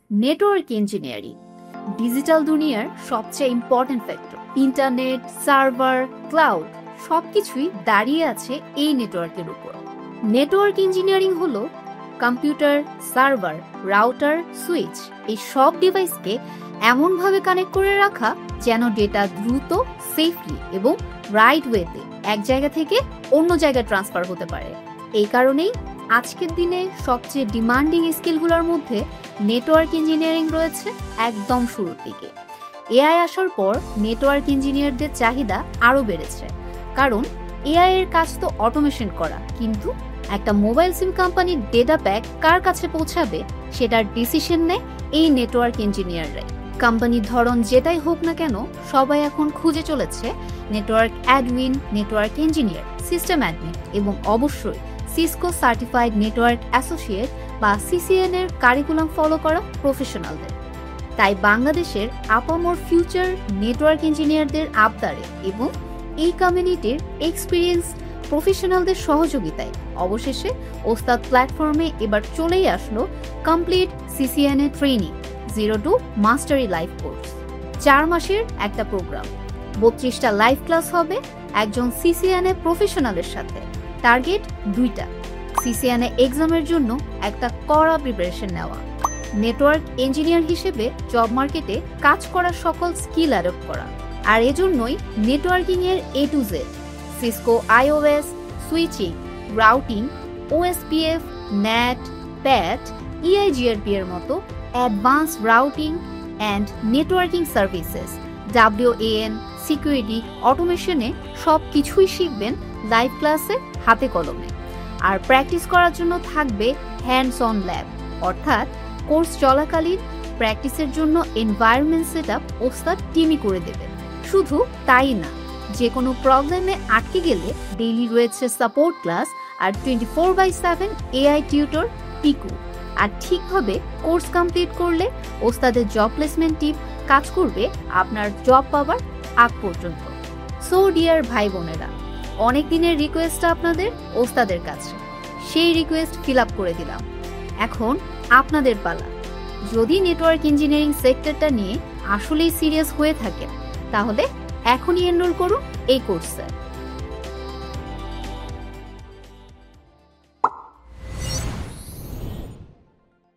Network engineering digital দুনিয়ার সবচেয়ে important factor. Internet, server, cloud সবকিছুই দাঁড়িয়ে আছে এই নেটওয়ার্কের উপর। নেটওয়ার্ক ইঞ্জিনিয়ারিং হলো কম্পিউটার, সার্ভার, রাউটার, সুইচ এই সব ডিভাইসকে এমনভাবে কানেক্ট করে রাখা যেন ডেটা দ্রুত, সেফলি এবং রাইট ওয়েতে এক জায়গা থেকে অন্য জায়গায় ট্রান্সফার হতে পারে। এই কারণেই আজকের দিনে সবচেয়ে ডিমান্ডিং স্কিলগুলোর মধ্যে নেটওয়ার্ক ইঞ্জিনিয়ারিং রয়েছে একদম শুরুর দিকে। এআই আসার পর নেটওয়ার্ক ইঞ্জিনিয়ারদের চাহিদা আরও বেড়েছে, কারণ এআই এর কাজ তো অটোমেশন করা, কিন্তু একটা মোবাইল সিম কোম্পানির ডেটা প্যাক কার কাছে পৌঁছাবে সেটার ডিসিশন নেয় এই নেটওয়ার্ক ইঞ্জিনিয়াররাই। কোম্পানির ধরন যেটাই হোক না কেন, সবাই এখন খুঁজে চলেছে network admin, network engineer, system admin এবং অবশ্যই সিসকো সার্টিফাইড নেটওয়ার্ক অ্যাসোসিয়েট বা সিসিএন এর কারিকুলাম ফলো করা প্রফেশনালদের। তাই বাংলাদেশের আপামর ফিউচার নেটওয়ার্ক ইঞ্জিনিয়ারদের আবদারে এবং এই কমিউনিটির এক্সপিরিয়েন্স প্রফেশনালদের সহযোগিতায় অবশেষে ওস্তাদ প্ল্যাটফর্মে এবার চলেই আসলো কমপ্লিট সিসিএন এর training 0 to Mashrafe live course. 4 মাসের একটা প্রোগ্রাম, 32টা লাইভ ক্লাস হবে একজন সিসিএন এ প্রফেশনালের সাথে। টার্গেট 2টা, সিসিএন এ এক্সামের জন্য একটা কড়া প্রিপারেশন নেওয়া, নেটওয়ার্ক ইঞ্জিনিয়ার হিসেবে জব মার্কেটে কাজ করার সকল স্কিল অ্যাডপ্ট করা। আর এজন্যই নেটওয়ার্কিং এর A to Z, Cisco IOS, switching, routing, OSPF, NAT, PAT, EIGRP এর মতো advance routing and networking services, WAN, security, অটোমেশনে সব কিছুই শিখবেন লাইভ ক্লাসে হাতে কলমে। আর প্র্যাকটিস করার জন্য থাকবে হ্যান্ডস অন ল্যাব, অর্থাৎ কোর্স চলাকালীন প্র্যাকটিসের জন্য এনভায়রনমেন্ট সেটআপ ওস্তাদ টিমই করে দেবে। শুধু তাই না, যে কোনো প্রবলেমে আটকে গেলে ডেইলি রয়েছে সাপোর্ট ক্লাস আর 24/7 এআই টিউটর, পিকু। আর ঠিকভাবে কোর্স কমপ্লিট করলে ওস্তাদের জব প্লেসমেন্ট টিম কাজ করবে আপনার জব পাওয়ার আগ পর্যন্ত। সো ডিয়ার ভাই বোনেরা, অনেক দিনের রিকোয়েস্ট আপনাদের ওস্তাদের কাছে, সেই রিকোয়েস্ট ফিল আপ করে দিলাম। এখন আপনাদের পালা। যদি নেটওয়ার্ক ইঞ্জিনিয়ারিং সেক্টরটা নিয়ে আসলেই সিরিয়াস হয়ে থাকেন, তাহলে এখনই এনরোল করুন এই কোর্সে।